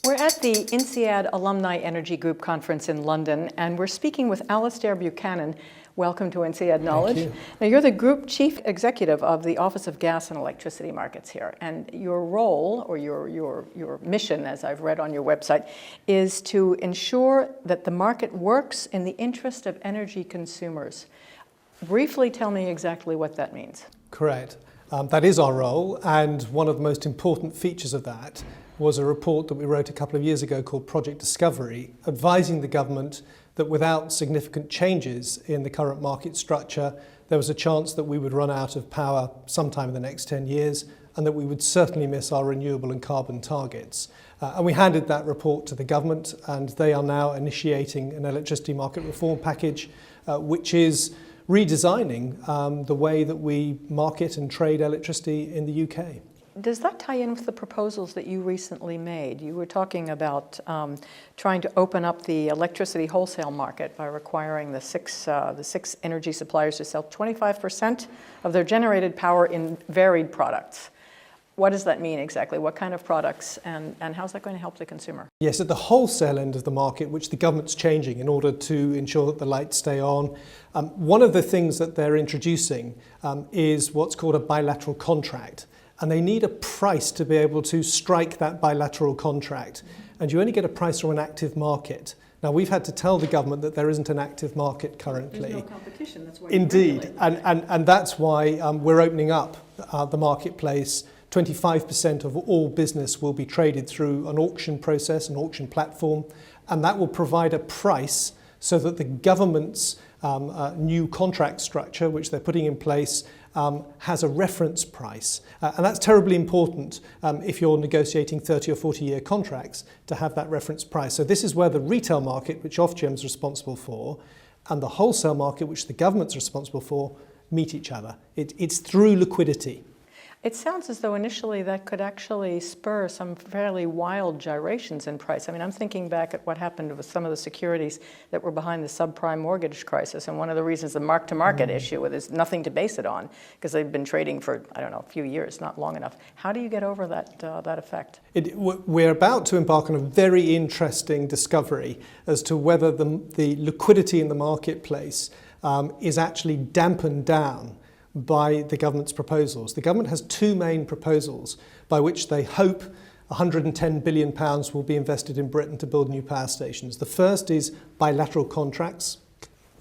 We're at the INSEAD Alumni Energy Group Conference in London, and we're speaking with Alistair Buchanan. Welcome to INSEAD Knowledge. Thank you. Now, you're the Group Chief Executive of the Office of Gas and Electricity Markets here, and your role, or your mission, as I've read on your website, is to ensure that the market works in the interest of energy consumers. Briefly tell me exactly what that means. Correct. That is our role, and one of the most important features of that was a report that we wrote a couple of years ago called Project Discovery, advising the government that without significant changes in the current market structure, there was a chance that we would run out of power sometime in the next 10 years, and that we would certainly miss our renewable and carbon targets. And we handed that report to the government, and they are now initiating an electricity market reform package, which is redesigning the way that we market and trade electricity in the UK. Does that tie in with the proposals that you recently made? You were talking about trying to open up the electricity wholesale market by requiring the six energy suppliers to sell 25% of their generated power in varied products. What does that mean exactly? What kind of products, and how's that going to help the consumer? Yes, at the wholesale end of the market, which the government's changing in order to ensure that the lights stay on, one of the things that they're introducing is what's called a bilateral contract. And they need a price to be able to strike that bilateral contract. And you only get a price from an active market. Now, we've had to tell the government that there isn't an active market currently. There's no competition, that's why. Indeed, and that's why we're opening up the marketplace. 25% of all business will be traded through an auction process, an auction platform, and that will provide a price so that the government's new contract structure, which they're putting in place, has a reference price. And that's terribly important if you're negotiating 30 or 40-year contracts to have that reference price. So this is where the retail market, which OFGEM is responsible for, and the wholesale market, which the government's responsible for, meet each other. It's through liquidity. It sounds as though initially that could actually spur some fairly wild gyrations in price. I mean, I'm thinking back at what happened with some of the securities that were behind the subprime mortgage crisis, and one of the reasons the mark-to-market issue, where there's nothing to base it on, because they've been trading for, I don't know, a few years, not long enough. How do you get over that effect? We're about to embark on a very interesting discovery as to whether the liquidity in the marketplace is actually dampened down by the government's proposals. The government has two main proposals by which they hope £110 billion will be invested in Britain to build new power stations. The first is bilateral contracts,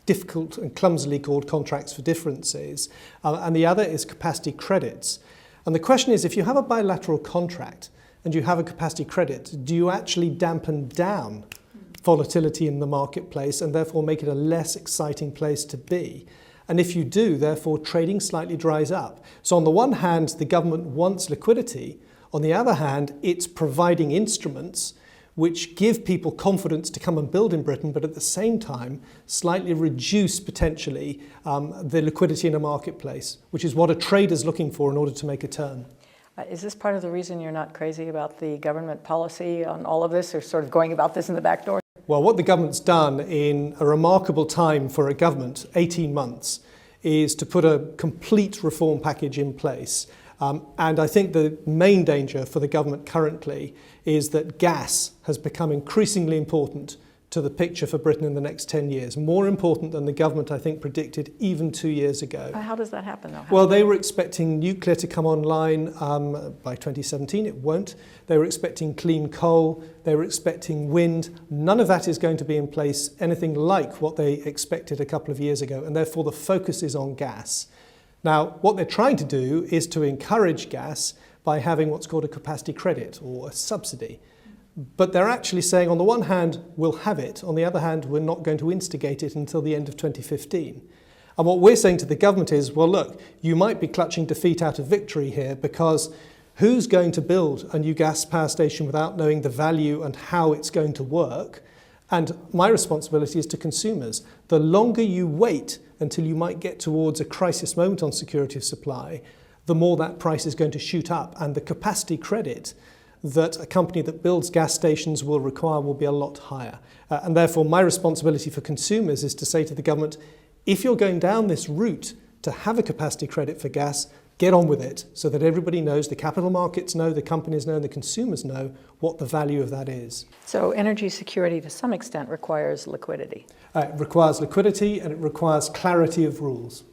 difficult and clumsily called contracts for differences, and the other is capacity credits. And the question is, if you have a bilateral contract and you have a capacity credit, do you actually dampen down volatility in the marketplace and therefore make it a less exciting place to be? And if you do, therefore, trading slightly dries up. So on the one hand, the government wants liquidity. On the other hand, it's providing instruments which give people confidence to come and build in Britain, but at the same time, slightly reduce potentially the liquidity in a marketplace, which is what a trader's looking for in order to make a turn. Is this part of the reason you're not crazy about the government policy on all of this, or sort of going about this in the back door? Well, what the government's done in a remarkable time for a government, 18 months, is to put a complete reform package in place. And I think the main danger for the government currently is that gas has become increasingly important to the picture for Britain in the next 10 years. More important than the government, I think, predicted even 2 years ago. How does that happen, though? Well, they were expecting nuclear to come online by 2017. It won't. They were expecting clean coal. They were expecting wind. None of that is going to be in place anything like what they expected a couple of years ago, and therefore the focus is on gas. Now, what they're trying to do is to encourage gas by having what's called a capacity credit or a subsidy. But they're actually saying, on the one hand, we'll have it. On the other hand, we're not going to instigate it until the end of 2015. And what we're saying to the government is, well, look, you might be clutching defeat out of victory here, because who's going to build a new gas power station without knowing the value and how it's going to work? And my responsibility is to consumers. The longer you wait until you might get towards a crisis moment on security of supply, the more that price is going to shoot up. And the capacity credit that a company that builds gas stations will require will be a lot higher. And therefore, my responsibility for consumers is to say to the government, if you're going down this route to have a capacity credit for gas, Get on with it so that everybody knows, the capital markets know, the companies know, and the consumers know what the value of that is. So energy security to some extent requires liquidity. It requires liquidity and it requires clarity of rules.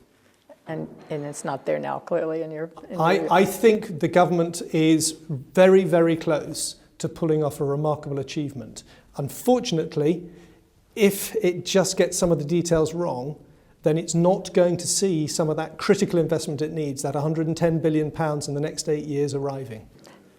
And it's not there now, clearly, in your... I think the government is very, very close to pulling off a remarkable achievement. Unfortunately, if it just gets some of the details wrong, then it's not going to see some of that critical investment it needs, that £110 billion in the next 8 years arriving.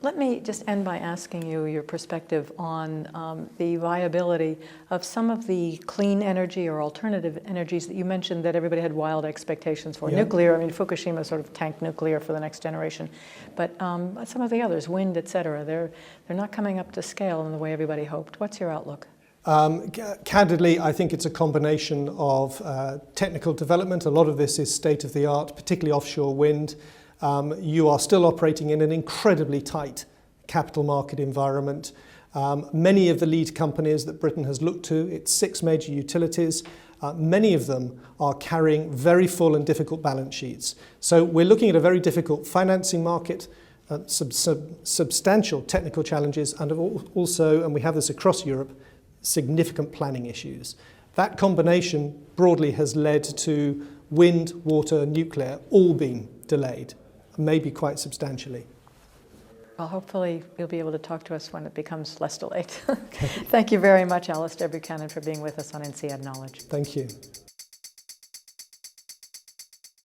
Let me just end by asking you your perspective on the viability of some of the clean energy or alternative energies that you mentioned that everybody had wild expectations for. Yeah. Nuclear, I mean, Fukushima sort of tanked nuclear for the next generation. But some of the others, wind, et cetera, they're not coming up to scale in the way everybody hoped. What's your outlook? Candidly, I think it's a combination of technical development. A lot of this is state-of-the-art, particularly offshore wind. You are still operating in an incredibly tight capital market environment. Many of the lead companies that Britain has looked to, its 6 major utilities, many of them are carrying very full and difficult balance sheets. So we're looking at a very difficult financing market, substantial technical challenges, and also, and we have this across Europe, significant planning issues. That combination broadly has led to wind, water, nuclear all being delayed, maybe quite substantially. Well, hopefully you'll be able to talk to us when it becomes less delayed. Thank you very much, Alistair Buchanan, for being with us on INSEAD Knowledge. Thank you.